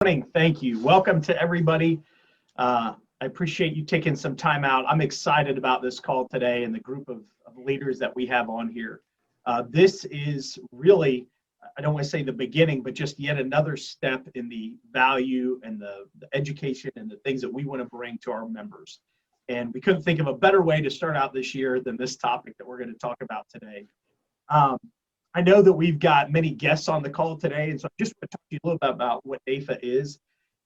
Morning. Thank you. Welcome to everybody. I appreciate you taking some time out. I'm excited about this call today and the group of leaders that we have on here. This is really, I don't want to say the beginning, but just yet another step in the value and the education and the things that we want to bring to our members. And we couldn't think of a better way to start out this year than this topic that we're going to talk about today. I know that we've got many guests on the call today, and so I just want to talk to you a little bit about what NAIFA is.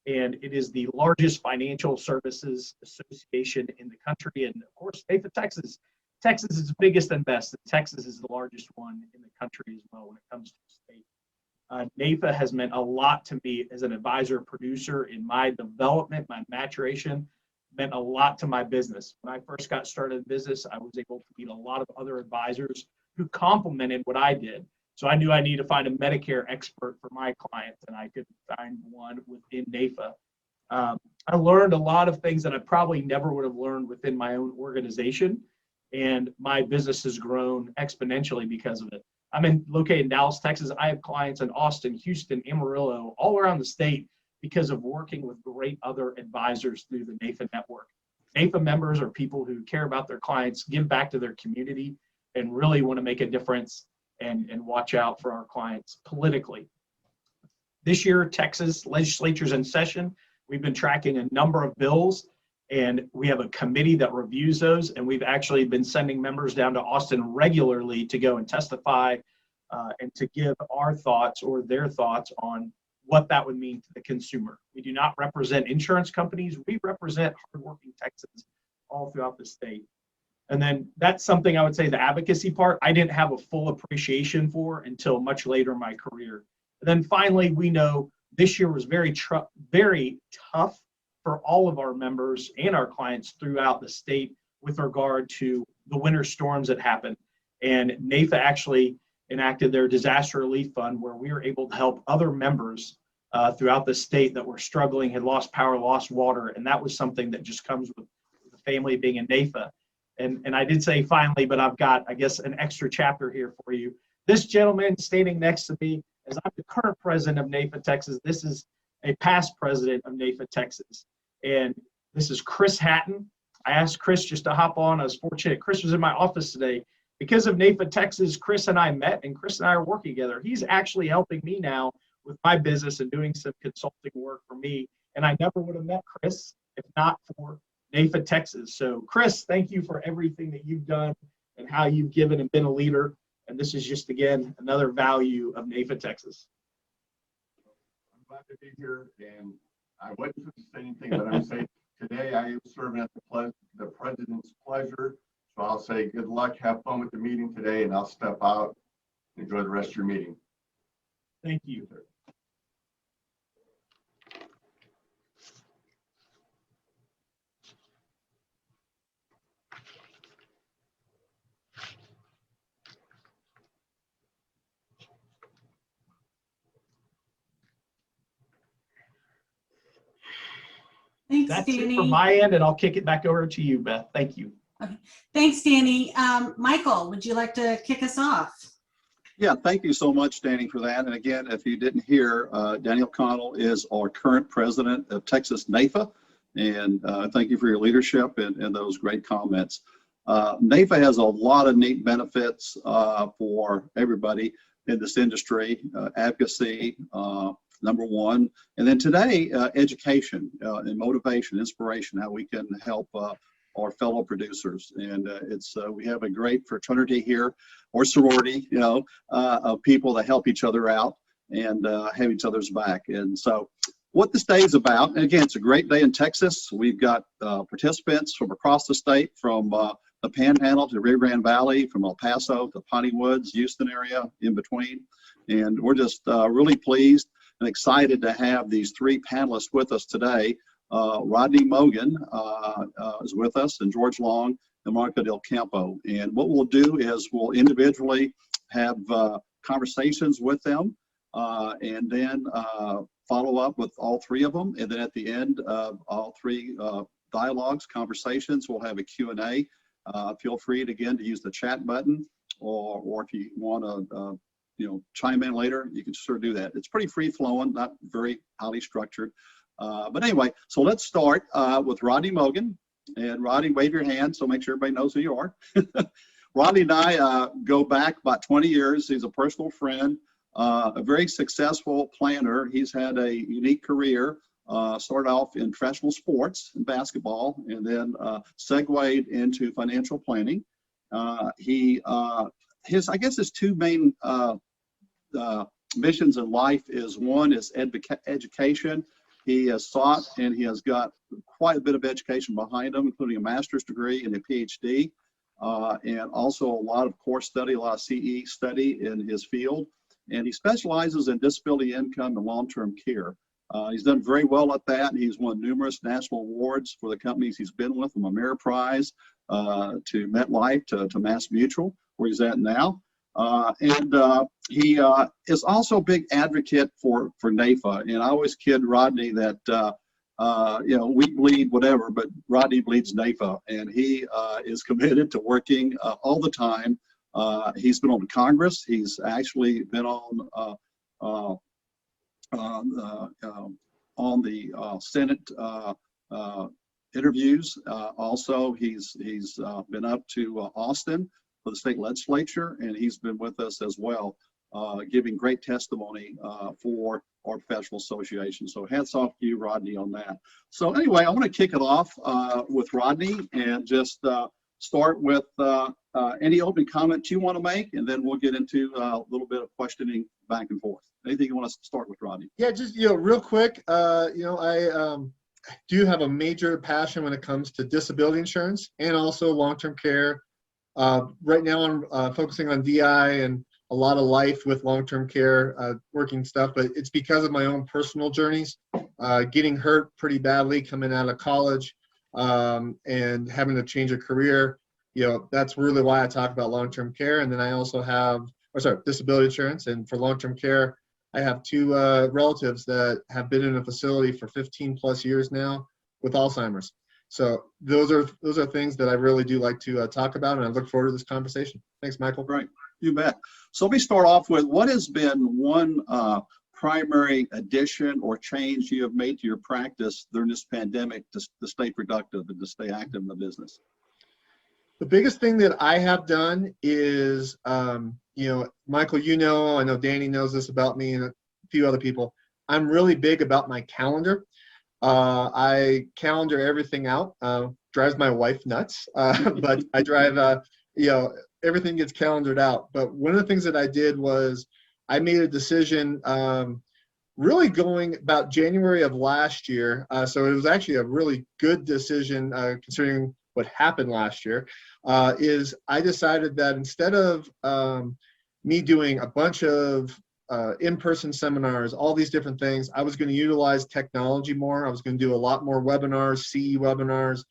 And it is the largest financial services association in the country. And of course, NAIFA-Texas. Texas is the biggest and best. Texas is the largest one in the country as well when it comes to the state. NAIFA has meant a lot to me as an advisor producer in my development, my maturation, meant a lot to my business. When I first got started in business, I was able to meet a lot of other advisors who complemented what I did. So I knew I needed to find a Medicare expert for my clients, and I could find one within NAIFA. I learned a lot of things that I probably never would have learned within my own organization, and my business has grown exponentially because of it. I'm located in Dallas, Texas. I have clients in Austin, Houston, Amarillo, all around the state because of working with great other advisors through the NAIFA network. NAIFA members are people who care about their clients, give back to their community, and really want to make a difference and watch out for our clients politically. This year, Texas legislature's in session. We've been tracking a number of bills, and we have a committee that reviews those, and we've actually been sending members down to Austin regularly to go and testify and to give our thoughts or their thoughts on what that would mean to the consumer. We do not represent insurance companies. We represent hardworking Texans all throughout the state. And then that's something I would say the advocacy part, I didn't have a full appreciation for until much later in my career. And then finally, we know this year was very tough for all of our members and our clients throughout the state with regard to the winter storms that happened. And NAIFA actually enacted their disaster relief fund where we were able to help other members throughout the state that were struggling, had lost power, lost water. And that was something that just comes with the family being in NAIFA. And I did say finally, but I've got, I guess, an extra chapter here for you. This gentleman standing next to me, as I'm the current president of NAIFA-Texas, this is a past president of NAIFA-Texas. And this is Chris Hatton. I asked Chris just to hop on. I was fortunate. Chris was in my office today. Because of NAIFA-Texas, Chris and I met, and Chris and I are working together. He's actually helping me now with my business and doing some consulting work for me. And I never would have met Chris if not for NAIFA-Texas. So Chris, thank you for everything that you've done and how you've given and been a leader. And this is just, again, another value of NAIFA-Texas. I'm glad to be here, and I wasn't going to say anything, but I'm going to say today I am serving at the president's pleasure. So I'll say good luck, have fun with the meeting today, and I'll step out and enjoy the rest of your meeting. Thank you. Thanks, That's Danny. it from my end, and I'll kick it back over to you, Beth. Thank you. Okay. Thanks, Danny. Michael, would you like to kick us off? Yeah, thank you so much, Danny, for that. And again, if you didn't hear, Daniel Connell is our current president of Texas NAIFA. And thank you for your leadership and those great comments. NAIFA has a lot of neat benefits for everybody in this industry, advocacy, number one. And then today, education and motivation, inspiration, how we can help our fellow producers. And we have a great fraternity here, or sorority, of people that help each other out and have each other's back. And so what this day is about, and again, it's a great day in Texas. We've got participants from across the state, from the Panhandle to Rio Grande Valley, from El Paso to Piney Woods, Houston area, in between. And we're just really pleased and excited to have these three panelists with us today. Rodney Mogen is with us, and George Long and Marco Del Campo. And what we'll do is we'll individually have conversations with them and then follow up with all three of them. And then at the end of all three dialogues, conversations, we'll have a Q&A. Feel free to, again, to use the chat button, or if you want to chime in later, you can sort of do that. It's pretty free flowing, not very highly structured. But anyway, so let's start with Rodney Mogen. And Rodney, wave your hand so make sure everybody knows who you are. Rodney and I go back about 20 years. He's a personal friend, a very successful planner. He's had a unique career. Started off in professional sports and basketball, and then segued into financial planning. His two main missions in life is, one is education. He has sought and he has got quite a bit of education behind him, including a master's degree and a PhD, and also a lot of course study, a lot of CE study in his field. And he specializes in disability income and long-term care. He's done very well at that. He's won numerous national awards for the companies he's been with, from Ameriprise to MetLife to Mass Mutual, where he's at now. He is also a big advocate for NAIFA. And I always kid Rodney that, we bleed whatever, but Rodney bleeds NAIFA. And he is committed to working all the time. He's been on Congress. He's actually been on the Senate interviews. Also, he's been up to Austin for the state legislature, and he's been with us as well, giving great testimony for our professional association. So hats off to you, Rodney, on that. So anyway, I want to kick it off with Rodney and just start with any opening comments you want to make, and then we'll get into a little bit of questioning back and forth. Anything you want to start with, Rodney? Yeah, just real quick. I do have a major passion when it comes to disability insurance and also long-term care. Right now, I'm focusing on DI and a lot of life with long-term care, working stuff. But it's because of my own personal journeys, getting hurt pretty badly coming out of college, and having to change a career. That's really why I talk about long-term care. And then I also have, disability insurance. And for long-term care, I have two relatives that have been in a facility for 15 plus years now with Alzheimer's. So those are things that I really do like to talk about, and I look forward to this conversation. Thanks, Michael. Right, you bet. So let me start off with, what has been one primary addition or change you have made to your practice during this pandemic to stay productive and to stay active in the business? The biggest thing that I have done is, Michael, I know Danny knows this about me and a few other people. I'm really big about my calendar. I calendar everything out. Drives my wife nuts, but I drive, everything gets calendared out. But one of the things that I did was I made a decision really going about January of last year. So it was actually a really good decision considering what happened last year, is I decided that instead of me doing a bunch of in-person seminars, all these different things, I was going to utilize technology more. I was going to do a lot more webinars, CE webinars,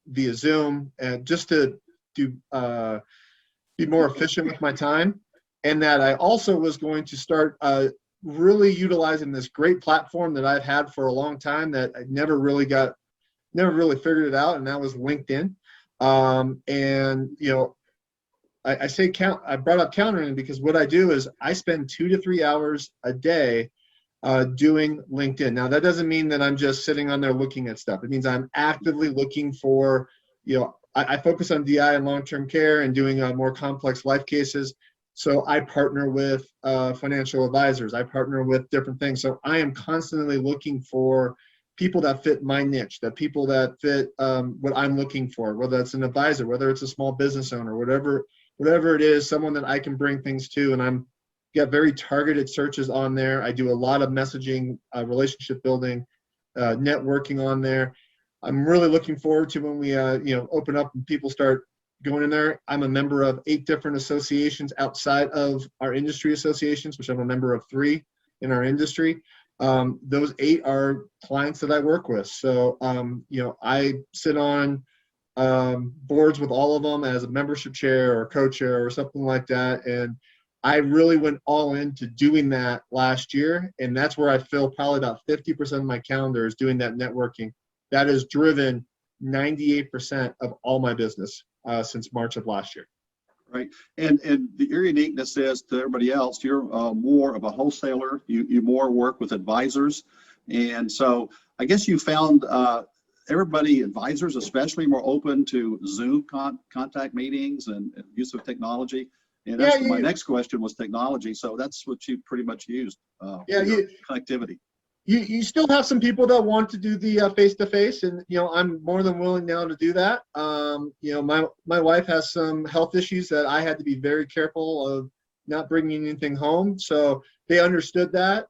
via Zoom, and just to be more efficient with my time. And that I also was going to start really utilizing this great platform that I've had for a long time that I never really figured it out, and that was LinkedIn. I brought up calendaring because what I do is I spend 2 to 3 hours a day doing LinkedIn. Now, that doesn't mean that I'm just sitting on there looking at stuff. It means I'm actively looking for, I focus on DI and long-term care and doing more complex life cases. So I partner with financial advisors. I partner with different things. So I am constantly looking for people that fit my niche, that people that fit what I'm looking for, whether it's an advisor, whether it's a small business owner, whatever it is, someone that I can bring things to. And I'm got very targeted searches on there. I do a lot of messaging, relationship building, networking on there. I'm really looking forward to when we open up and people start going in there. I'm a member of 8 different associations outside of our industry associations, which I'm a member of 3 in our industry. Those 8 are clients that I work with. So, I sit on boards with all of them as a membership chair or co-chair or something like that. And I really went all into doing that last year. And that's where I feel probably about 50% of my calendar is doing that networking. That has driven 98% of all my business since March of last year. Right. And your uniqueness is to everybody else, you're more of a wholesaler. You more work with advisors. And so I guess you found everybody, advisors especially, more open to Zoom contact meetings and use of technology. And that's my next question was technology. So that's what you pretty much used. Connectivity. You still have some people that want to do the face-to-face, and I'm more than willing now to do that. My wife has some health issues that I had to be very careful of not bringing anything home, so they understood that.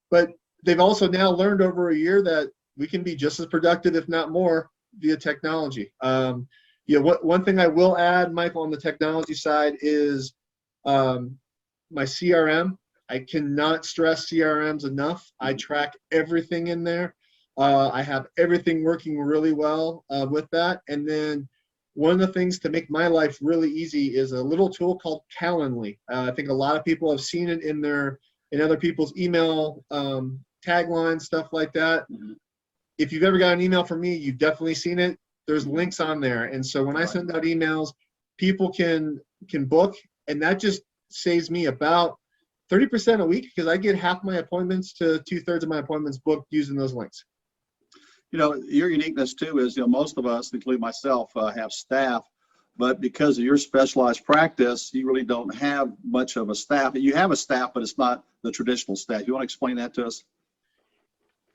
But they've also now learned over a year that we can be just as productive, if not more, via technology. One thing I will add, Michael, on the technology side is my CRM. I cannot stress CRMs enough. I track everything in there. I have everything working really well with that. And then one of the things to make my life really easy is a little tool called Calendly. I think a lot of people have seen it in other people's email taglines, stuff like that. Mm-hmm. If you've ever got an email from me, you've definitely seen it. There's links on there. And so when I send out emails, people can book, and that just saves me about 30% a week, because I get half my appointments to 2/3 of my appointments booked using those links. Your uniqueness too is, most of us, including myself, have staff, but because of your specialized practice, you really don't have much of a staff. You have a staff, but it's not the traditional staff. You want to explain that to us?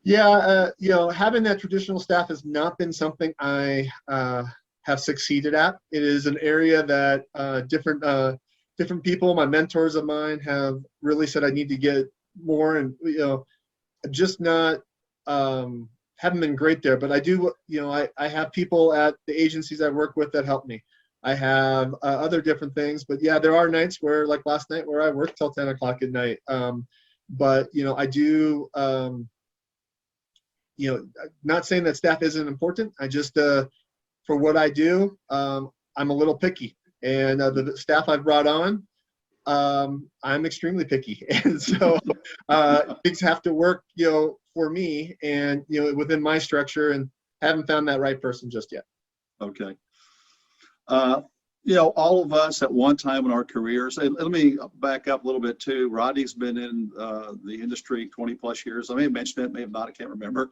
Yeah, having that traditional staff has not been something I have succeeded at. It is an area that different people, my mentors of mine, have really said I need to get more, and just not haven't been great there. But I do, I have people at the agencies I work with that help me. I have other different things, but yeah, there are nights where, like last night, where I worked till 10 o'clock at night. But I do. Not saying that staff isn't important. I just, for what I do, I'm a little picky. And the staff I've brought on, I'm extremely picky. And so things have to work, for me and, within my structure, and haven't found that right person just yet. Okay. All of us at one time in our careers, and let me back up a little bit too. Rodney's been in the industry 20 plus years. I may have mentioned it, may have not, I can't remember.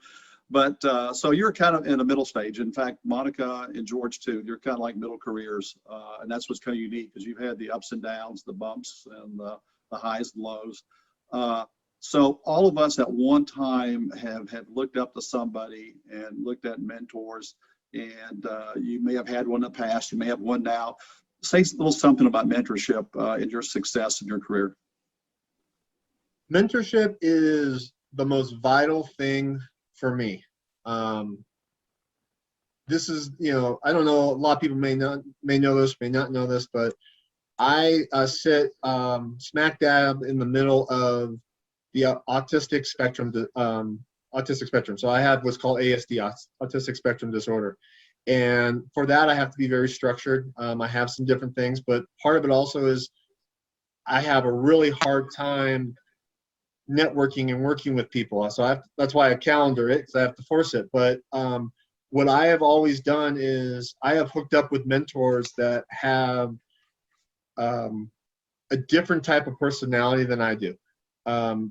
But so you're kind of in the middle stage. In fact, Monica and George too, you're kind of like middle careers. And that's what's kind of unique, because you've had the ups and downs, the bumps and the highs and lows. So all of us at one time have looked up to somebody and looked at mentors. And you may have had one in the past, you may have one now. Say a little something about mentorship and your success in your career. Mentorship is the most vital thing for me. This is, I don't know, a lot of people may know this, may not know this, but I sit smack dab in the middle of the autistic spectrum. So I have what's called ASD, autistic spectrum disorder. And for that, I have to be very structured. I have some different things, but part of it also is I have a really hard time networking and working with people. So that's why I calendar it, because I have to force it. But what I have always done is I have hooked up with mentors that have a different type of personality than I do.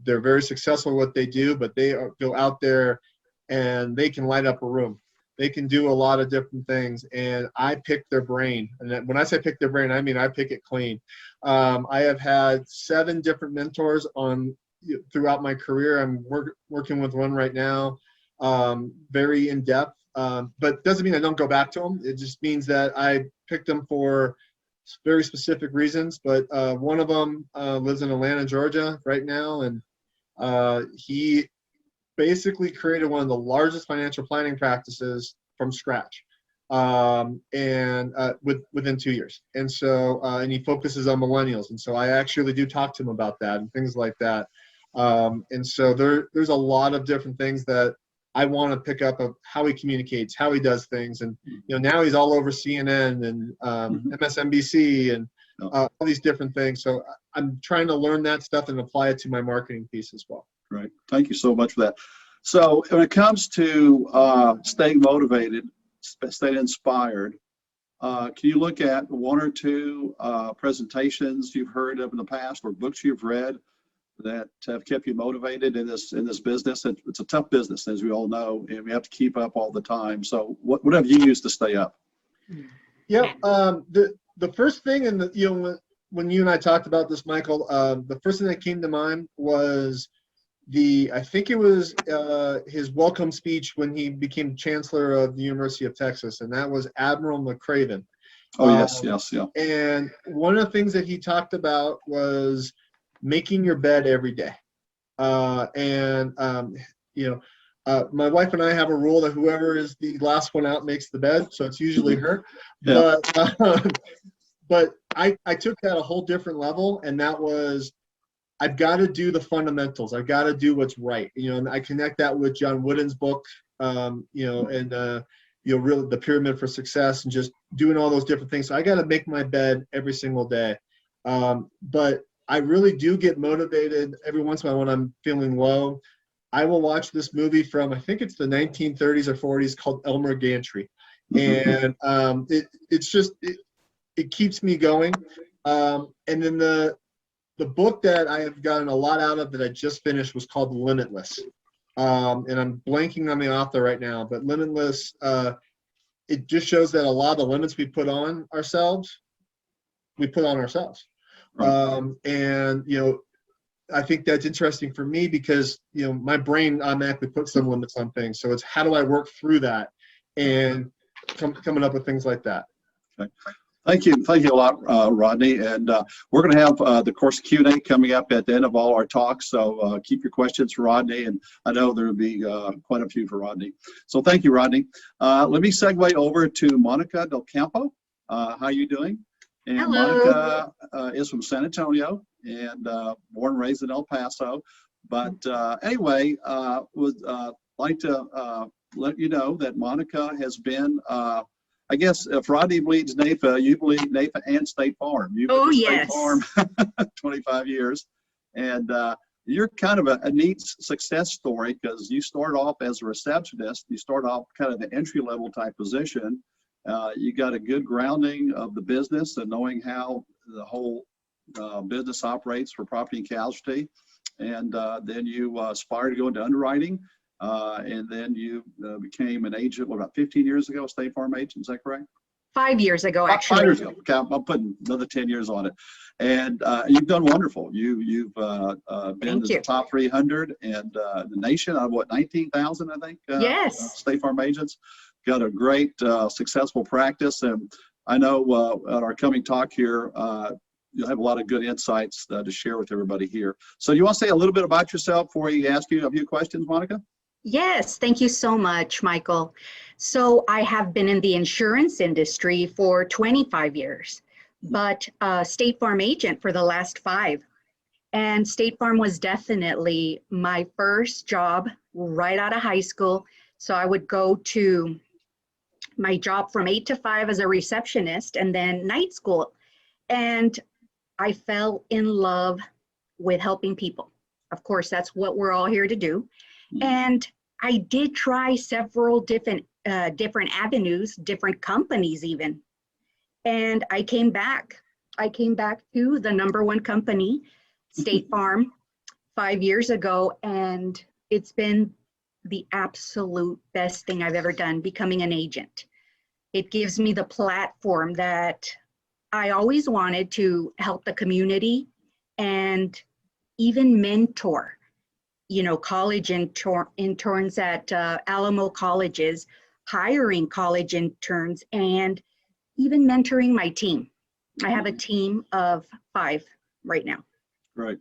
They're very successful at what they do, but they go out there and they can light up a room. They can do a lot of different things, and I pick their brain. And when I say pick their brain, I mean I pick it clean. I have had 7 different mentors throughout my career. I'm working with one right now, very in depth, but doesn't mean I don't go back to them. It just means that I picked them for very specific reasons. But one of them lives in Atlanta, Georgia right now, and he basically created one of the largest financial planning practices from scratch, and within 2 years. And so, and he focuses on millennials. And so I actually do talk to him about that and things like that. And so there's a lot of different things that I want to pick up of how he communicates, how he does things. And, now he's all over CNN and MSNBC and all these different things. So I'm trying to learn that stuff and apply it to my marketing piece as well. Right. Thank you so much for that. So when it comes to staying motivated, staying inspired, can you look at one or two presentations you've heard of in the past or books you've read that have kept you motivated in this business? It's a tough business, as we all know, and we have to keep up all the time. So what have you used to stay up? Yeah, the first thing, and when you and I talked about this, Michael, the first thing that came to mind was I think it was his welcome speech when he became Chancellor of the University of Texas, and that was Admiral McCraven. Oh, yes, yeah. And one of the things that he talked about was making your bed every day. My wife and I have a rule that whoever is the last one out makes the bed, so it's usually her. Yeah. But I took that a whole different level, and that was, I've got to do the fundamentals. I've got to do what's right. And I connect that with John Wooden's book, really the Pyramid for Success, and just doing all those different things. So I got to make my bed every single day. But I really do get motivated every once in a while when I'm feeling low. I will watch this movie from, I think it's the 1930s or 40s, called Elmer Gantry. And it keeps me going. And then the book that I have gotten a lot out of that I just finished was called Limitless. And I'm blanking on the author right now, but Limitless, it just shows that a lot of the limits we put on ourselves. Right. I think that's interesting for me because, my brain automatically puts some limits on things. So it's how do I work through that and coming up with things like that. Okay. Thank you a lot, Rodney. And we're going to have the course Q&A coming up at the end of all our talks. So keep your questions for Rodney, and I know there will be quite a few for Rodney. So thank you, Rodney. Let me segue over to Monica Del Campo. How are you doing? And Hello. Monica is from San Antonio and born and raised in El Paso. But anyway, would like to let you know that Monica has been, I guess if Rodney believes NAIFA, you believe NAIFA and State Farm. You've been yes. State Farm 25 years. And you're kind of a neat success story because you started off as a receptionist. You started off kind of the entry-level type position. You got a good grounding of the business and knowing how the whole business operates for property and casualty. And then you aspired to go into underwriting. And then you became an agent, about 15 years ago, a State Farm agent, is that correct? 5 years ago, actually. 5 years ago. Okay, I'm putting another 10 years on it. And you've done wonderful. You've been in the top 300 and the nation out of what, 19,000, I think? Yes. State Farm agents. Got a great, successful practice. And I know at our coming talk here, you'll have a lot of good insights to share with everybody here. So you want to say a little bit about yourself before we ask you a few questions, Monica? Yes, thank you so much, Michael. So I have been in the insurance industry for 25 years, but State Farm agent for the last 5. And State Farm was definitely my first job right out of high school. So I would go to my job from 8 to 5 as a receptionist and then night school. And I fell in love with helping people. Of course, that's what we're all here to do. And I did try several different avenues, different companies even. And I came back to the #1 company, State Farm, 5 years ago. And it's been the absolute best thing I've ever done, becoming an agent. It gives me the platform that I always wanted to help the community and even mentor, college interns at Alamo colleges, hiring college interns, and even mentoring my team. I have a team of 5 right now. Right.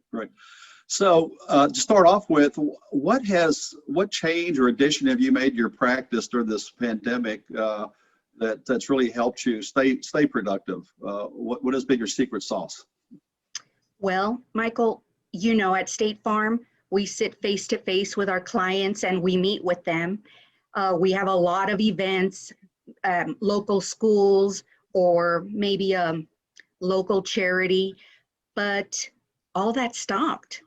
So to start off with, what change or addition have you made to your practice during this pandemic that's really helped you stay productive? What has been your secret sauce? Well, Michael, at State Farm, we sit face to face with our clients and we meet with them. We have a lot of events, local schools, or maybe a local charity, but all that stopped.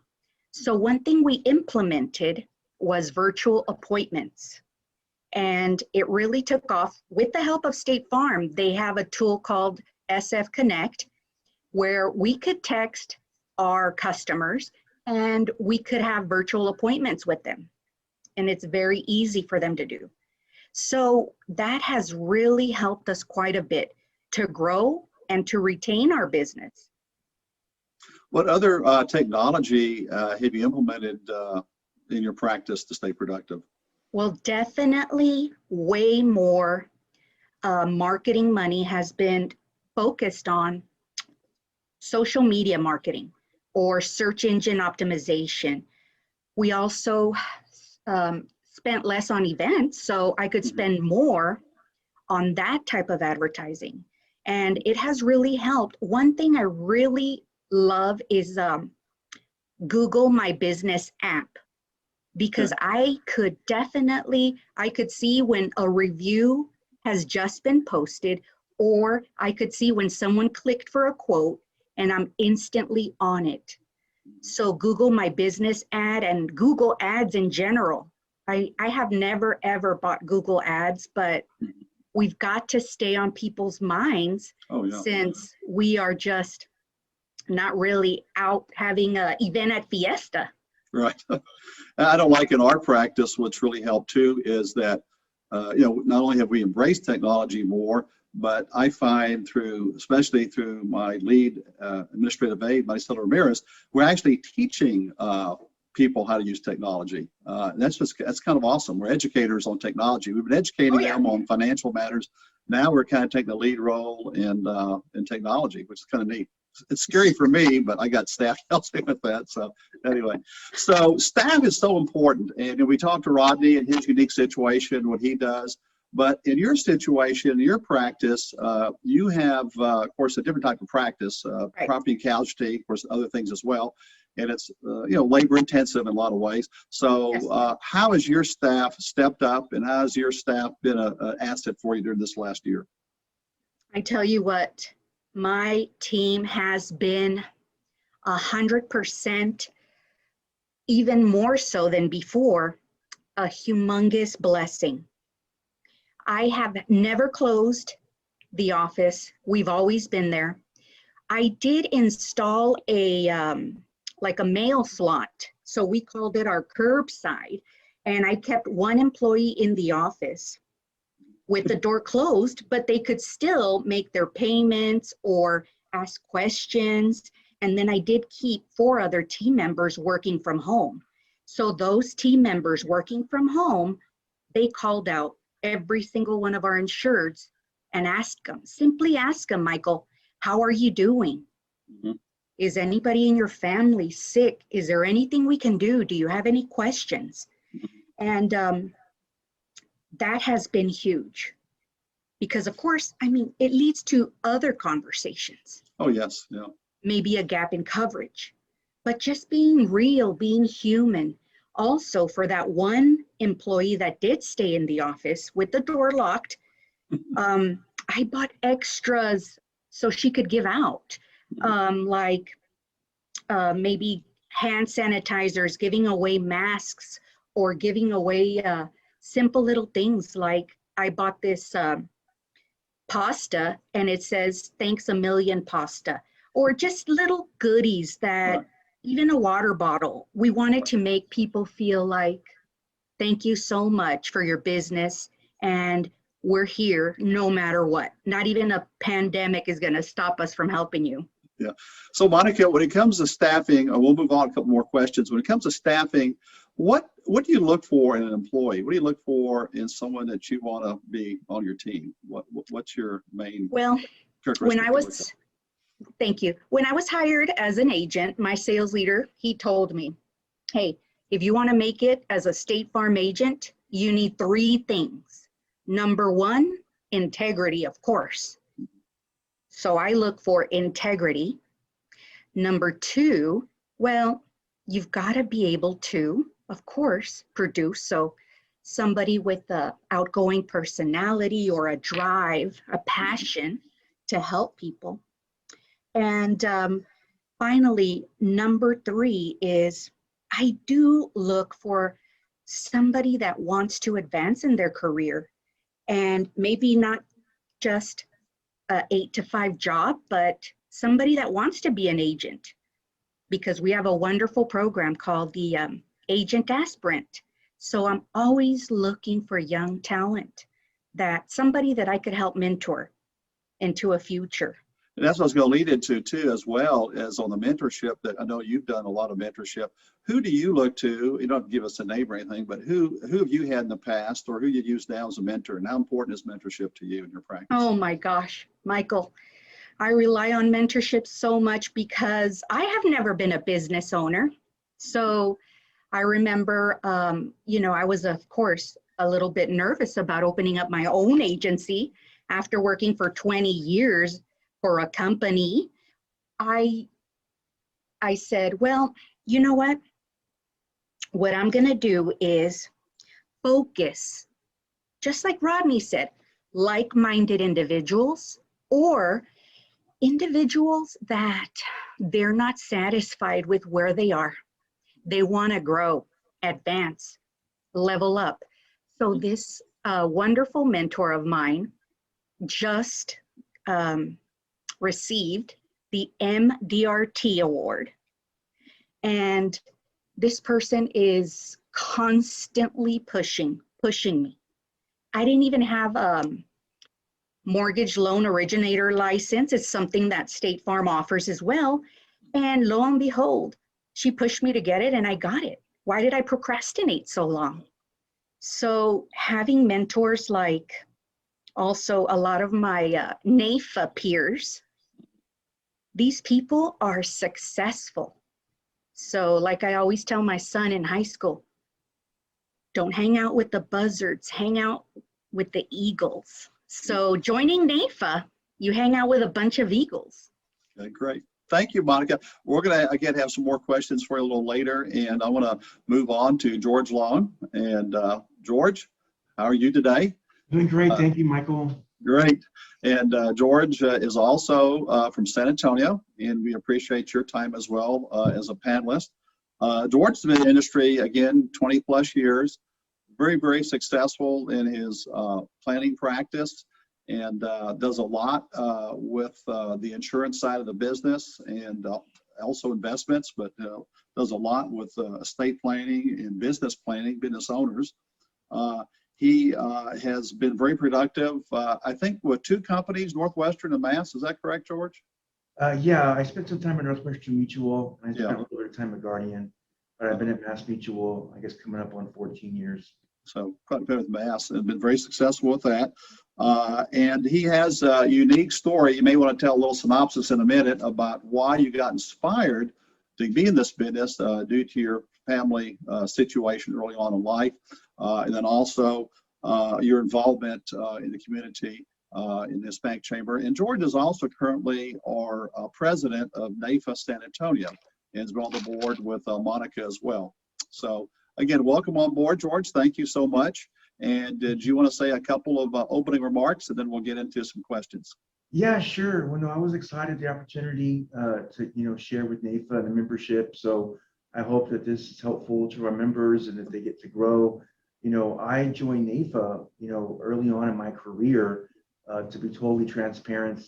So one thing we implemented was virtual appointments. And it really took off with the help of State Farm. They have a tool called SF Connect where we could text our customers and we could have virtual appointments with them. And it's very easy for them to do. So that has really helped us quite a bit to grow and to retain our business. What other technology have you implemented in your practice to stay productive? Well, definitely way more marketing money has been focused on social media marketing or search engine optimization. We also spent less on events, so I could spend more on that type of advertising. And it has really helped. One thing I really love is Google My Business app, because I could see when a review has just been posted, or I could see when someone clicked for a quote and I'm instantly on it. So Google My Business ad and Google ads in general. I have never ever bought Google ads, but we've got to stay on people's minds since we are just not really out having an event at Fiesta. Right. I don't like in our practice, what's really helped too is that, not only have we embraced technology more, but I find especially through my lead administrative aide, Maricela Ramirez, we're actually teaching people how to use technology. That's kind of awesome. We're educators on technology. We've been educating them on financial matters. Now we're kind of taking the lead role in technology, which is kind of neat. It's scary for me, but I got staff helping with that. So anyway, so staff is so important. And we talked to Rodney and his unique situation, what he does. But in your situation, in your practice, you have, of course, a different type of practice, property and casualty, of course, other things as well. And it's, labor intensive in a lot of ways. So how has your staff stepped up, and how has your staff been an asset for you during this last year? I tell you what, my team has been 100%, even more so than before, a humongous blessing. I have never closed the office. We've always been there. I did install a mail slot. So we called it our curbside. And I kept one employee in the office with the door closed, but they could still make their payments or ask questions. And then I did keep 4 other team members working from home. So those team members working from home, they called out every single one of our insureds and simply ask them, Michael, how are you doing? Mm-hmm. Is anybody in your family sick? Is there anything we can do? Do you have any questions? And that has been huge because, of course, it leads to other conversations. Oh, yes. Yeah. Maybe a gap in coverage, but just being real, being human. Also, for that one employee that did stay in the office with the door locked, I bought extras so she could give out, maybe hand sanitizers, giving away masks, or giving away simple little things like I bought this pasta and it says, thanks a million pasta, or just little goodies that, even a water bottle. We wanted to make people feel like, thank you so much for your business and we're here no matter what. Not even a pandemic is going to stop us from helping you. Yeah. So Monica, when it comes to staffing, we'll move on a couple more questions. When it comes to staffing, what do you look for in an employee? What do you look for in someone that you want to be on your team? What's your main characteristic? Thank you. When I was hired as an agent, my sales leader, he told me, hey, if you want to make it as a State Farm agent, you need 3 things. Number 1, integrity, of course. So I look for integrity. Number 2, well, you've got to be able to, of course, produce. So somebody with an outgoing personality or a drive, a passion to help people. And finally, number 3 is I do look for somebody that wants to advance in their career, and maybe not just a 8-to-5 job, but somebody that wants to be an agent, because we have a wonderful program called the Agent Aspirant. So I'm always looking for young talent, that somebody that I could help mentor into a future. And that's what I was going to lead into too, as well as on the mentorship, that I know you've done a lot of mentorship. Who do you look to? You don't have to give us a name or anything, but who have you had in the past, or who you use now as a mentor? And how important is mentorship to you in your practice? Oh my gosh, Michael, I rely on mentorship so much because I have never been a business owner. So I remember, I was, of course, a little bit nervous about opening up my own agency after working for 20 years for a company. I said, well, you know what? What I'm going to do is focus, just like Rodney said, like-minded individuals, or individuals that they're not satisfied with where they are. They want to grow, advance, level up. So this wonderful mentor of mine just received the MDRT award. And this person is constantly pushing me. I didn't even have a mortgage loan originator license. It's something that State Farm offers as well. And lo and behold, she pushed me to get it and I got it. Why did I procrastinate so long? So having mentors, like also a lot of my NAIFA peers, these people are successful. So like I always tell my son in high school, don't hang out with the buzzards, hang out with the eagles. So joining NAIFA, you hang out with a bunch of eagles. Okay, great. Thank you, Monica. We're going to, again, have some more questions for you a little later, and I want to move on to George Long. And George, how are you today? Doing great. Thank you, Michael. Great. And George is also from San Antonio, and we appreciate your time as well as a panelist. George's been in the industry, again, 20 plus years, very, very successful in his planning practice, and does a lot with the insurance side of the business, and also investments, but does a lot with estate planning and business planning, business owners. He has been very productive, I think, with 2 companies, Northwestern and Mass. Is that correct, George? Yeah, I spent some time at Northwestern Mutual. I spent a little bit of time at Guardian, but I've been at Mass Mutual, I guess, coming up on 14 years. So quite a bit with Mass, and been very successful with that. And he has a unique story. You may want to tell a little synopsis in a minute about why you got inspired to be in this business due to your family situation early on in life, and then also your involvement in the community in the Hispanic Chamber. And George is also currently our president of NAIFA-San Antonio, and has been on the board with Monica as well. So again, welcome on board, George. Thank you so much. And did you want to say a couple of opening remarks, and then we'll get into some questions? Yeah, sure. Well, no, I was excited the opportunity to share with NAIFA and the membership. So I hope that this is helpful to our members and that they get to grow. I joined NAIFA, early on in my career. To be totally transparent,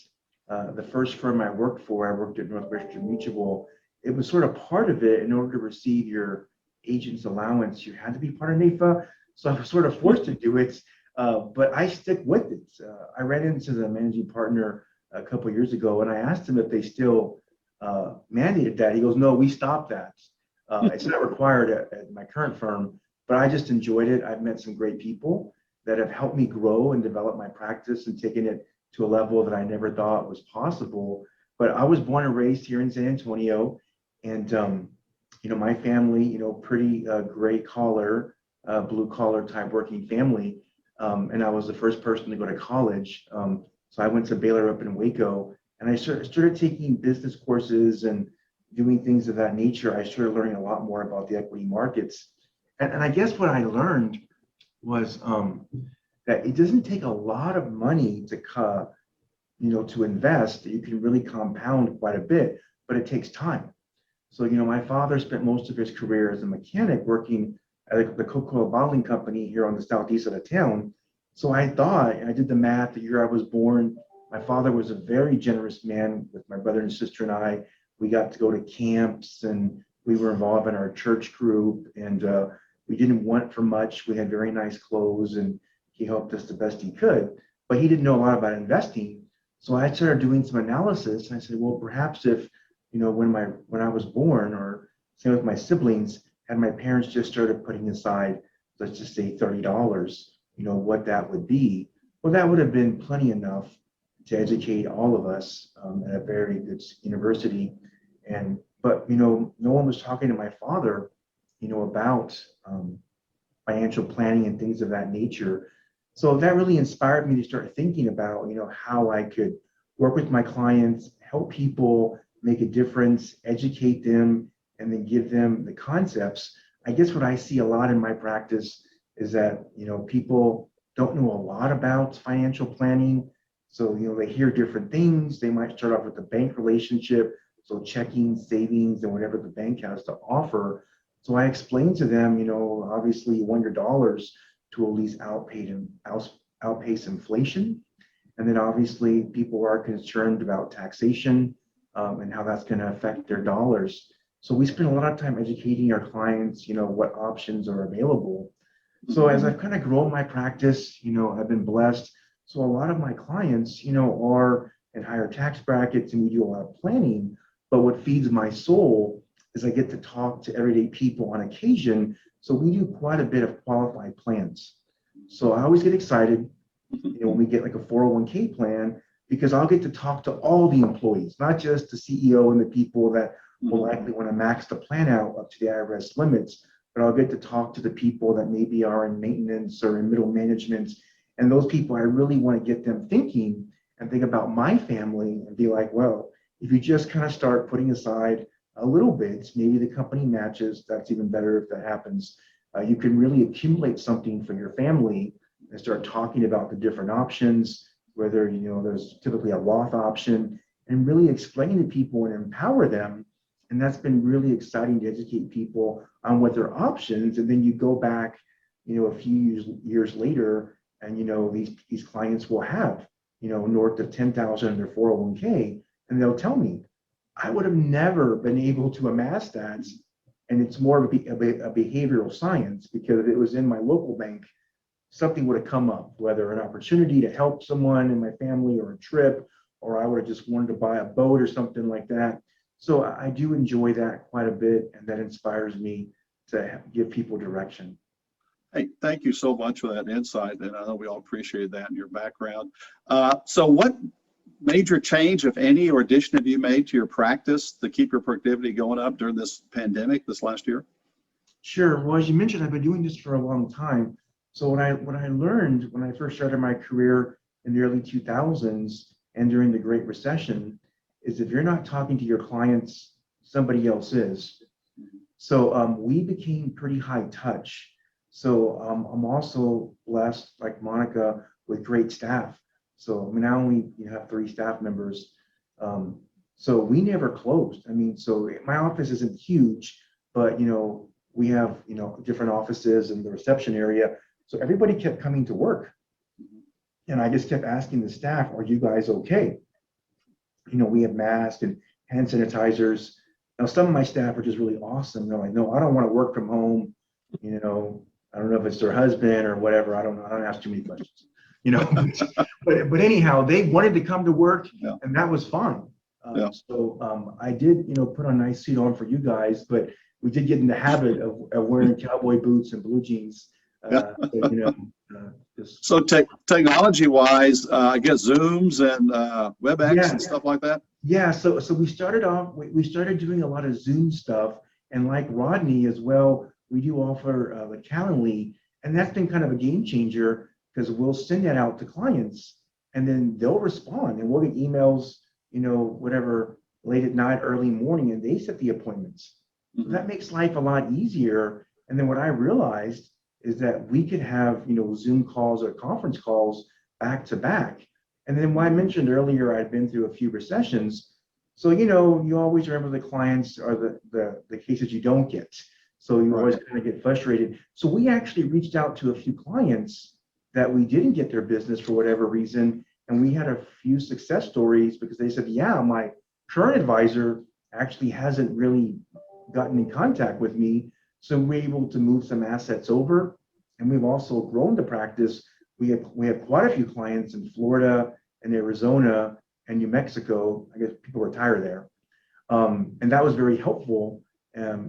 the first firm I worked for, I worked at Northwestern Mutual. It was sort of part of it. In order to receive your agent's allowance, you had to be part of NAIFA. So I was sort of forced to do it, but I stick with it. I ran into the managing partner a couple of years ago, and I asked him if they still mandated that. He goes, no, we stopped that. It's not required at my current firm, but I just enjoyed it. I've met some great people that have helped me grow and develop my practice and taken it to a level that I never thought was possible. But I was born and raised here in San Antonio, and my family, pretty gray collar, blue collar type working family, and I was the first person to go to college. So I went to Baylor up in Waco, and I started taking business courses and doing things of that nature. I started learning a lot more about the equity markets, and I guess what I learned was that it doesn't take a lot of money to invest. You can really compound quite a bit, but it takes time. So, my father spent most of his career as a mechanic working at the Coca-Cola bottling company here on the southeast of the town. So I thought, and I did the math the year I was born. My father was a very generous man with my brother and sister and I. We got to go to camps and we were involved in our church group, and we didn't want for much. We had very nice clothes and he helped us the best he could, but he didn't know a lot about investing. So I started doing some analysis and I said, well, perhaps if, when I was born, or same with my siblings, had my parents just started putting aside, let's just say $30, what that would be. Well, that would have been plenty enough to educate all of us at a very good university. But no one was talking to my father, about financial planning and things of that nature. So that really inspired me to start thinking about, how I could work with my clients, help people make a difference, educate them, and then give them the concepts. I guess what I see a lot in my practice is that, people don't know a lot about financial planning. So, they hear different things. They might start off with a bank relationship, so checking, savings, and whatever the bank has to offer. So I explained to them, obviously you want your dollars to at least outpace inflation. And then obviously people are concerned about taxation and how that's going to affect their dollars. So we spend a lot of time educating our clients, what options are available. So as I've kind of grown my practice, I've been blessed. So a lot of my clients, are in higher tax brackets and we do a lot of planning. But what feeds my soul is I get to talk to everyday people on occasion. So we do quite a bit of qualified plans. So I always get excited, when we get like a 401k plan, because I'll get to talk to all the employees, not just the CEO and the people that will likely want to max the plan out up to the IRS limits, but I'll get to talk to the people that maybe are in maintenance or in middle management. And those people, I really want to get them thinking and think about my family and be like, well, if you just kind of start putting aside a little bit, maybe the company matches, that's even better if that happens. You can really accumulate something for your family and start talking about the different options, whether, there's typically a Roth option, and really explain to people and empower them. And that's been really exciting to educate people on what their options. And then you go back, a few years later, and, these clients will have, north of 10,000 in their 401k, and they'll tell me, I would have never been able to amass that. And it's more of a behavioral science, because if it was in my local bank, something would have come up, whether an opportunity to help someone in my family or a trip, or I would have just wanted to buy a boat or something like that. So I do enjoy that quite a bit, and that inspires me to give people direction. Hey, thank you so much for that insight, and I know we all appreciate that in your background. So what major change, if any, or addition have you made to your practice to keep your productivity going up during this pandemic this last year? Sure. Well, as you mentioned, I've been doing this for a long time. So what I learned when I first started my career in the early 2000s and during the Great Recession is if you're not talking to your clients, somebody else is. So we became pretty high touch. So I'm also blessed, like Monica, with great staff. So now we have 3 staff members. So we never closed. So my office isn't huge, but we have different offices in the reception area. So everybody kept coming to work. And I just kept asking the staff, are you guys okay? We have masks and hand sanitizers. Now, some of my staff are just really awesome. They're like, no, I don't want to work from home. I don't know if it's their husband or whatever. I don't know. I don't ask too many questions, but anyhow, they wanted to come to work, and that was fine. So I did, put a nice suit on for you guys, but we did get in the habit of wearing cowboy boots and blue jeans. So technology-wise, I guess Zooms and WebEx and stuff like that. Yeah. So we started off. We started doing a lot of Zoom stuff, and like Rodney as well, we do offer the Calendly, and that's been kind of a game changer because we'll send that out to clients, and then they'll respond, and we'll get emails, whatever, late at night, early morning, and they set the appointments. So that makes life a lot easier. And then what I realized is that we could have, Zoom calls or conference calls back to back. And then what I mentioned earlier, I'd been through a few recessions. So, you always remember the clients are the cases you don't get. So you always kind of get frustrated. So we actually reached out to a few clients that we didn't get their business for whatever reason. And we had a few success stories because they said, yeah, my current advisor actually hasn't really gotten in contact with me. So we're able to move some assets over. And we've also grown the practice. We have quite a few clients in Florida and Arizona and New Mexico. I guess people retire there. And that was very helpful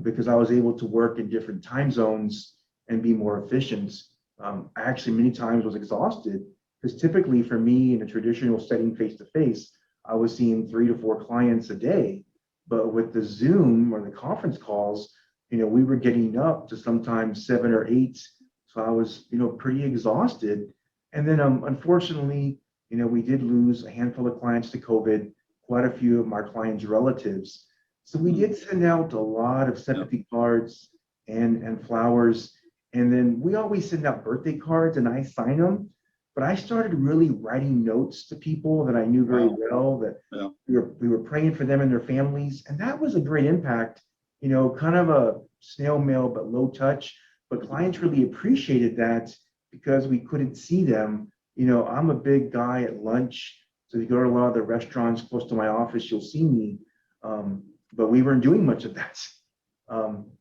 because I was able to work in different time zones and be more efficient. I actually many times was exhausted because typically for me in a traditional setting face-to-face, I was seeing 3 to 4 clients a day. But with the Zoom or the conference calls, we were getting up to sometimes 7 or 8. So I was, pretty exhausted. And then unfortunately, we did lose a handful of clients to COVID, quite a few of my clients' relatives. So we did send out a lot of sympathy cards and flowers. And then we always send out birthday cards and I sign them. But I started really writing notes to people that I knew very well that we were praying for them and their families. And that was a great impact, kind of a snail mail, but low touch. But clients really appreciated that because we couldn't see them. I'm a big guy at lunch. So if you go to a lot of the restaurants close to my office, you'll see me. But we weren't doing much of that.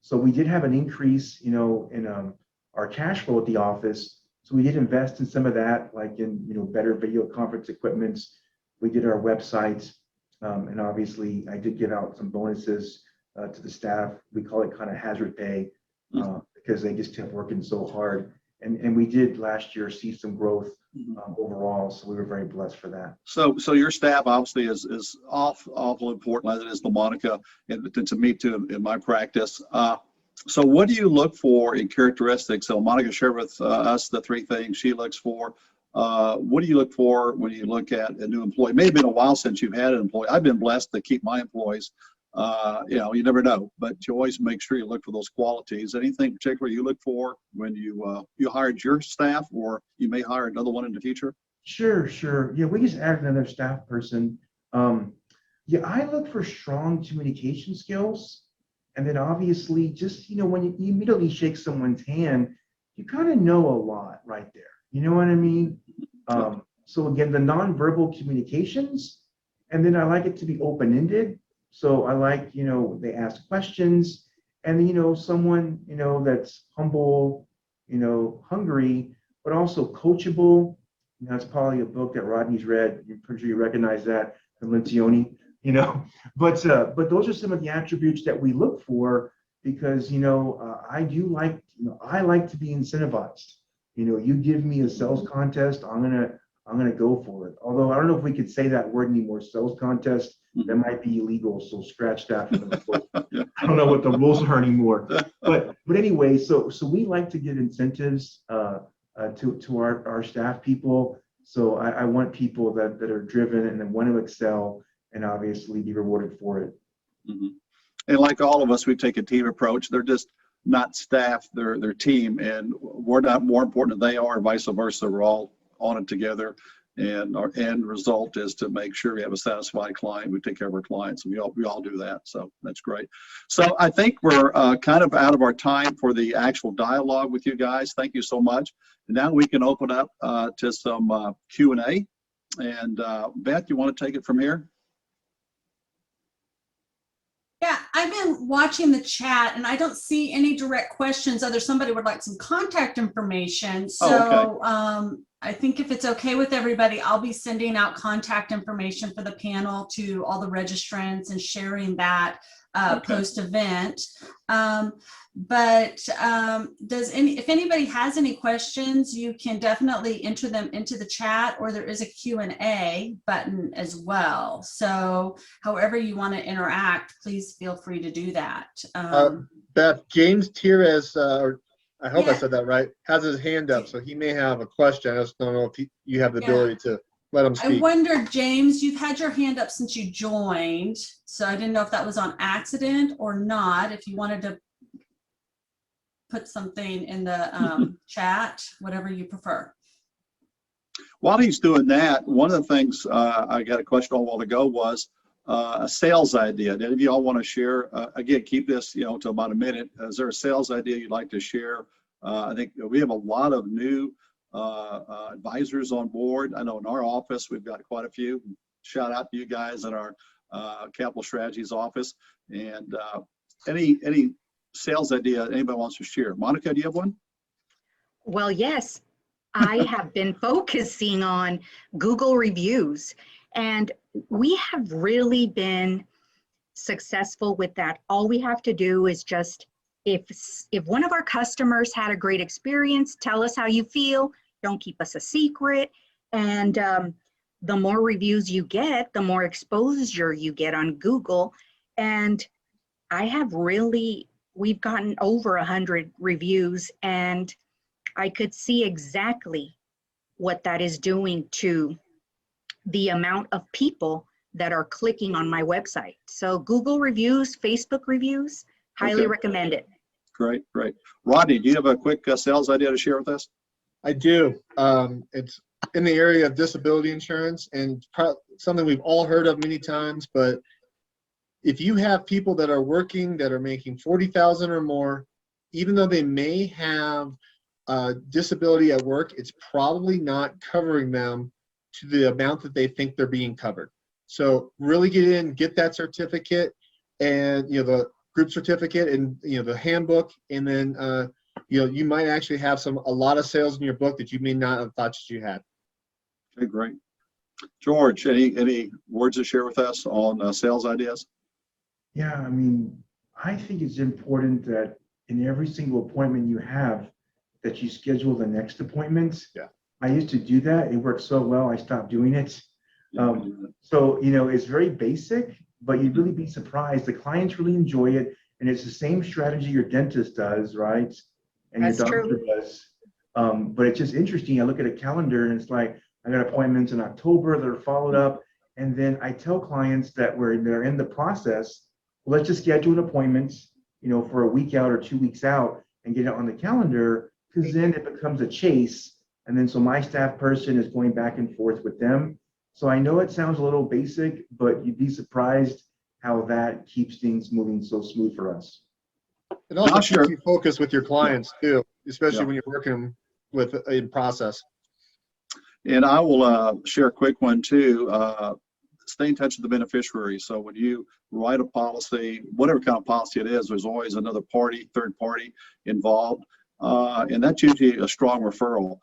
So we did have an increase, in our cash flow at the office. So we did invest in some of that, like in, better video conference equipment. We did our website. And obviously I did give out some bonuses to the staff. We call it kind of hazard pay because they just kept working so hard. And we did last year see some growth overall. So we were very blessed for that. So your staff obviously is awful important, as it is to Monica and to me too in my practice. So what do you look for in characteristics? So Monica shared with us the 3 things she looks for. What do you look for when you look at a new employee? It may have been a while since you've had an employee. I've been blessed to keep my employees. You never know, but you always make sure you look for those qualities. Anything particular you look for when you hired your staff, or you may hire another one in the future? Sure. Yeah, we just added another staff person. I look for strong communication skills. And then obviously just, when you immediately shake someone's hand, you kind of know a lot right there. You know what I mean? So again, the nonverbal communications, and then I like it to be open-ended. So I like, they ask questions and then, someone, that's humble, hungry, but also coachable. That's probably a book that Rodney's read. I'm pretty sure you recognize that from Lencioni. But those are some of the attributes that we look for because, I do like, I like to be incentivized. You give me a sales contest, I'm going to go for it. Although I don't know if we could say that word anymore, sales contest, that might be illegal. So scratch that from the book. I don't know what the rules are anymore, but anyway, so we like to give incentives to our staff people. So I want people that are driven and then want to excel and obviously be rewarded for it. And like all of us, we take a team approach. They're just not staff, they're team, and we're not more important than they are, vice versa. We're all on it together, and our end result is to make sure we have a satisfied client. We take care of our clients, and we all do that. So that's great. So I think we're kind of out of our time for the actual dialogue with you guys. Thank you so much. And now we can open up to some Q&A. And Beth, you want to take it from here? Yeah, I've been watching the chat and I don't see any direct questions other somebody would like some contact information. So I think if it's okay with everybody, I'll be sending out contact information for the panel to all the registrants and sharing that post-event. If anybody has any questions, you can definitely enter them into the chat, or there is a Q&A button as well. So however you want to interact, please feel free to do that. Beth, James Tierez, I hope I said that right, has his hand up, so he may have a question. I just don't know if you have the ability to let him speak. I wonder, James, you've had your hand up since you joined, so I didn't know if that was on accident or not. If you wanted to put something in the chat, whatever you prefer. While he's doing that, one of the things I got a question a while ago was, a sales idea. Any of you all want to share? Again, keep this, to about a minute. Is there a sales idea you'd like to share? I think we have a lot of new advisors on board. I know in our office, we've got quite a few. Shout out to you guys in our Capital Strategies office. And any sales idea anybody wants to share? Monica, do you have one? Well, yes, I have been focusing on Google reviews, and we have really been successful with that. All we have to do is just, if one of our customers had a great experience, tell us how you feel. Don't keep us a secret. And the more reviews you get, the more exposure you get on Google. And we've gotten over 100 reviews, and I could see exactly what that is doing to the amount of people that are clicking on my website. So Google reviews, Facebook reviews, highly recommend it. Great, great. Rodney, do you have a quick sales idea to share with us? I do. It's in the area of disability insurance, and something we've all heard of many times, but if you have people that are working that are making $40,000 or more, even though they may have disability at work, it's probably not covering them to the amount that they think they're being covered. So really get in, get that certificate, and the group certificate, and the handbook, and then you might actually have a lot of sales in your book that you may not have thought that you had. Okay, great. George, any words to share with us on sales ideas? Yeah, I mean, I think it's important that in every single appointment you have, that you schedule the next appointment. Yeah. I used to do that. It worked so well, I stopped doing it. So, it's very basic, but you'd really be surprised. The clients really enjoy it. And it's the same strategy your dentist does, right? And That's your doctor true. does. But it's just interesting. I look at a calendar and it's like, I got appointments in October that are followed up. And then I tell clients that they're in the process, well, let's just schedule an appointment, for a week out or 2 weeks out and get it on the calendar, because then it becomes a chase. And then so my staff person is going back and forth with them. So I know it sounds a little basic, but you'd be surprised how that keeps things moving so smooth for us. It also keeps you focused with your clients too, especially when you're working with in process. And I will share a quick one too. Stay in touch with the beneficiary. So when you write a policy, whatever kind of policy it is, there's always another party, third party involved. And that's usually a strong referral.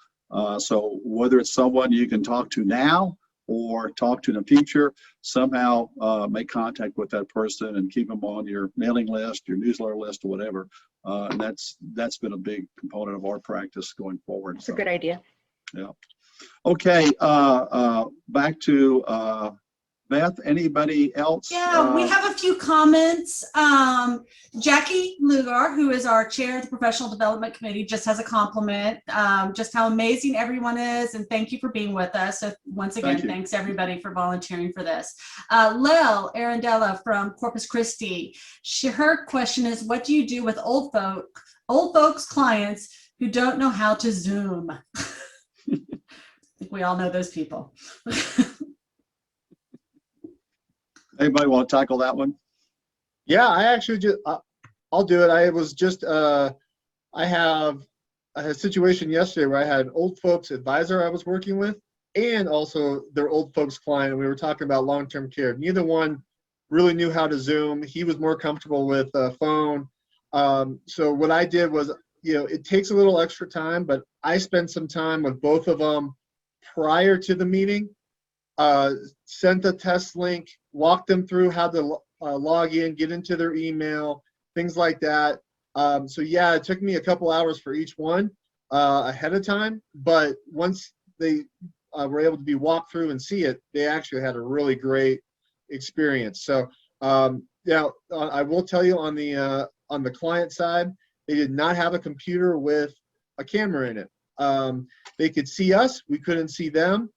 So whether it's someone you can talk to now or talk to in the future, somehow make contact with that person and keep them on your mailing list, your newsletter list, or whatever. And that's been a big component of our practice going forward. It's a good idea. Yeah. Okay. Back to Beth. Anybody else? Yeah, we have a few comments. Jackie Lugar, who is our chair of the Professional Development Committee, just has a compliment, just how amazing everyone is, and thank you for being with us. So once again, thanks everybody for volunteering for this. Lil Arandella from Corpus Christi, her question is, what do you do with old folks clients who don't know how to Zoom? I think we all know those people. Anybody want to tackle that one? Yeah, I actually I'll do it. I was just, I had a situation yesterday where I had an old folks advisor I was working with and also their old folks client. And we were talking about long-term care. Neither one really knew how to Zoom. He was more comfortable with a phone. So what I did was, it takes a little extra time, but I spent some time with both of them prior to the meeting. Sent the test link, walked them through how to log in, get into their email, things like that. So yeah, it took me a couple hours for each one ahead of time, but once they were able to be walked through and see it, they actually had a really great experience. So now I will tell you on the client side, they did not have a computer with a camera in it. They could see us, we couldn't see them.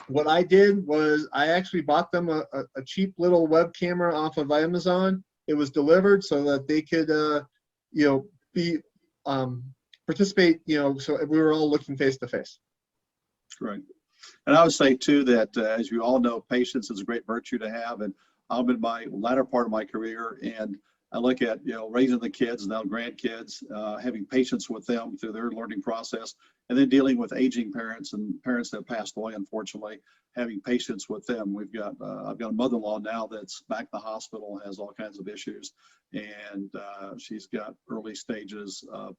What I did was I actually bought them a cheap little web camera off of Amazon. It was delivered so that they could, participate, so we were all looking face to face. Great. And I would say too that as you all know, patience is a great virtue to have. And I'm in my latter part of my career, and I look at, raising the kids, now grandkids, having patience with them through their learning process, and then dealing with aging parents and parents that passed away, unfortunately, having patience with them. I've got a mother-in-law now that's back in the hospital, has all kinds of issues, and she's got early stages of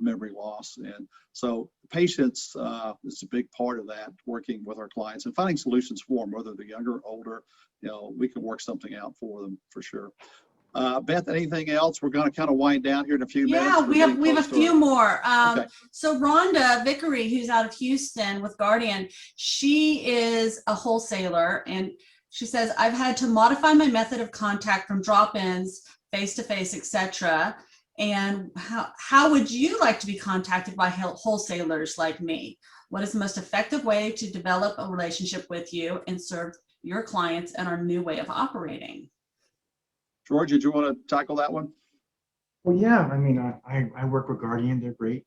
memory loss. And so patience is a big part of that, working with our clients and finding solutions for them, whether they're younger or older. We can work something out for them for sure. Beth, anything else? We're going to kind of wind down here in a few minutes. Yeah, we have a few more. Okay. So Rhonda Vickery, who's out of Houston with Guardian, she is a wholesaler, and she says, I've had to modify my method of contact from drop-ins, face-to-face, etc. And how would you like to be contacted by wholesalers like me? What is the most effective way to develop a relationship with you and serve your clients and our new way of operating? George, did you want to tackle that one? Well, yeah, I mean, I work with Guardian, they're great.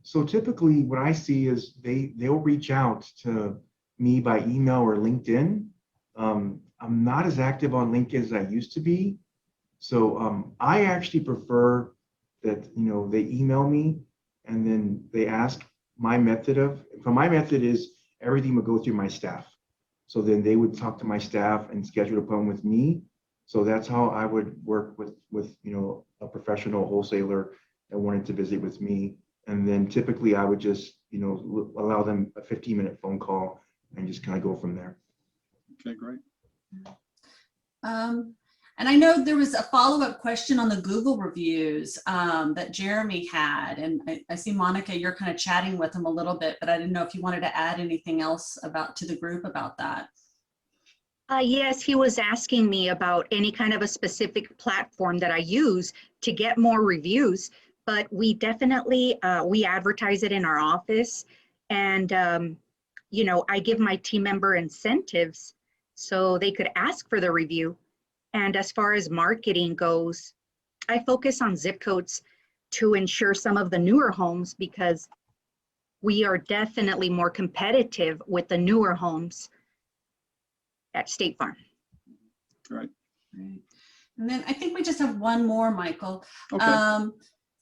So typically what I see is they'll reach out to me by email or LinkedIn. I'm not as active on LinkedIn as I used to be. So I actually prefer that, they email me and then they ask my method is everything would go through my staff. So then they would talk to my staff and schedule an appointment with me. So that's how I would work with a professional wholesaler that wanted to visit with me. And then typically I would just, allow them a 15-minute phone call and just kind of go from there. Okay, great. And I know there was a follow-up question on the Google reviews that Jeremy had. And I see, Monica, you're kind of chatting with him a little bit, but I didn't know if you wanted to add anything else to the group about that. Yes, he was asking me about any kind of a specific platform that I use to get more reviews, but we definitely, we advertise it in our office, and, I give my team member incentives so they could ask for the review. And as far as marketing goes, I focus on zip codes to ensure some of the newer homes, because we are definitely more competitive with the newer homes at State Farm. Right. Right. And then I think we just have one more, Michael. Okay.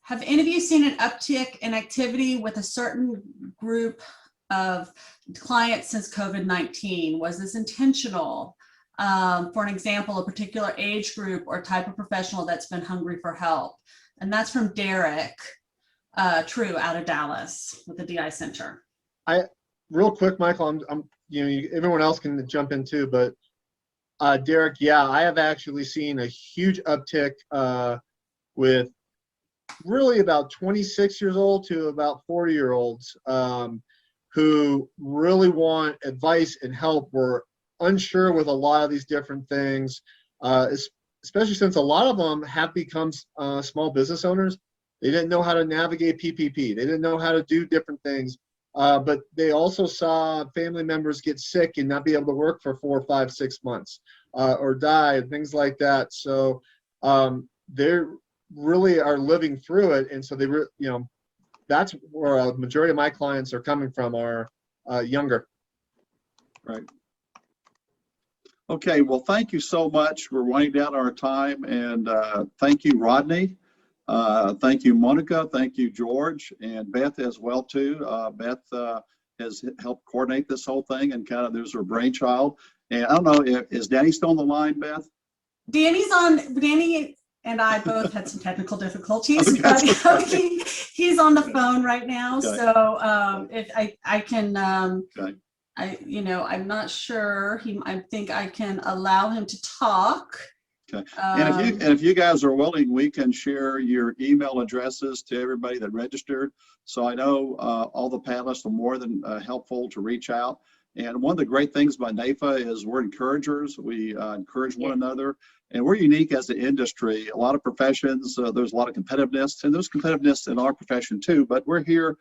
Have any of you seen an uptick in activity with a certain group of clients since COVID-19? Was this intentional? For an example, a particular age group or type of professional that's been hungry for help? And that's from Derek True out of Dallas with the DI Center. Real quick, Michael, everyone else can jump in too, but Derek, yeah, I have actually seen a huge uptick with really about 26 years old to about 40-year-olds who really want advice and help. We're unsure with a lot of these different things, especially since a lot of them have become small business owners. They didn't know how to navigate PPP. They didn't know how to do different things. But they also saw family members get sick and not be able to work for 4, 5, 6 months or die and things like that. So they really are living through it. And so that's where a majority of my clients are coming from, are younger. Right. Okay, well, thank you so much. We're winding down our time, and thank you, Rodney. Thank you, Monica. Thank you, George, and Beth as well too. Beth has helped coordinate this whole thing, and kind of there's her brainchild. And I don't know, is Danny still on the line, Beth? Danny's on. Danny and I both had some technical difficulties, Okay, but okay. he's on the phone right now. Okay. So if I can, Okay. I'm not sure. I think I can allow him to talk. Okay. And if you guys are willing, we can share your email addresses to everybody that registered. So I know all the panelists are more than helpful to reach out. And one of the great things about NAIFA is we're encouragers. We encourage one another, and we're unique as an industry. A lot of professions, there's a lot of competitiveness, and there's competitiveness in our profession too, but we're here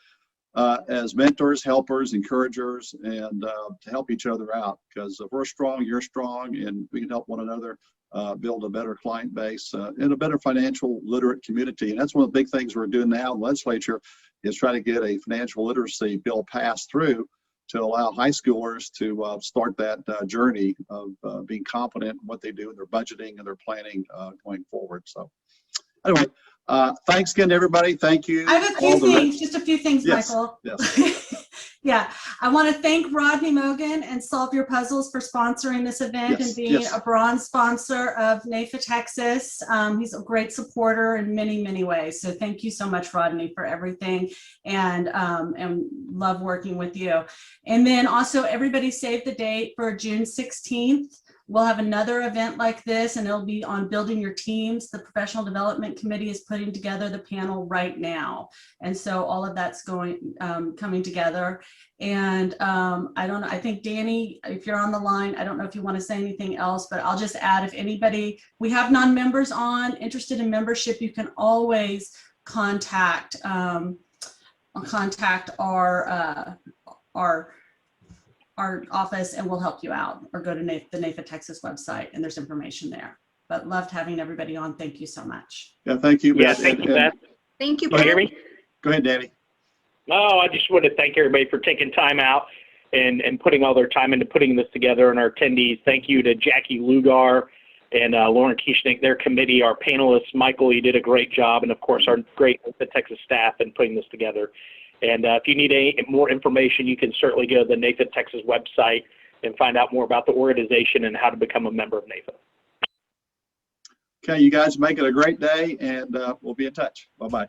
as mentors, helpers, encouragers, and to help each other out, because if we're strong, you're strong, and we can help one another build a better client base and a better financial literate community. And that's one of the big things we're doing now in the legislature, is trying to get a financial literacy bill passed through to allow high schoolers to start that journey of being confident in what they do in their budgeting and their planning going forward. So anyway, thanks again to everybody. Thank you. I have a few things, just a few things, Yes, Michael. yes. Yeah, I want to thank Rodney Mogen and Solve Your Puzzles for sponsoring this event Yes, and being yes. a bronze sponsor of NAIFA-Texas. He's a great supporter in many, many ways. So thank you so much, Rodney, for everything, and love working with you. And then also everybody save the date for June 16th. We'll have another event like this, and it'll be on building your teams. The Professional Development Committee is putting together the panel right now. And so all of that's coming together. And I don't know, I think Danny, if you're on the line, I don't know if you want to say anything else, but I'll just add, if anybody, we have non-members on, interested in membership, you can always contact our office, and we'll help you out, or go to the NAIFA-Texas website, and there's information there. But loved having everybody on. Thank you so much. Yeah, thank you. Yeah, thank you, Beth. Thank you, Can you hear Beth. me? Go ahead, Danny. No, I just want to thank everybody for taking time out and putting all their time into putting this together, and our attendees. Thank you to Jackie Lugar and Lauren Kieschnick, their committee, our panelists. Michael, you did a great job, and of course our great Texas staff in putting this together. And if you need any more information, you can certainly go to the NAIFA-Texas website and find out more about the organization and how to become a member of NAIFA. Okay, you guys make it a great day, and we'll be in touch. Bye-bye.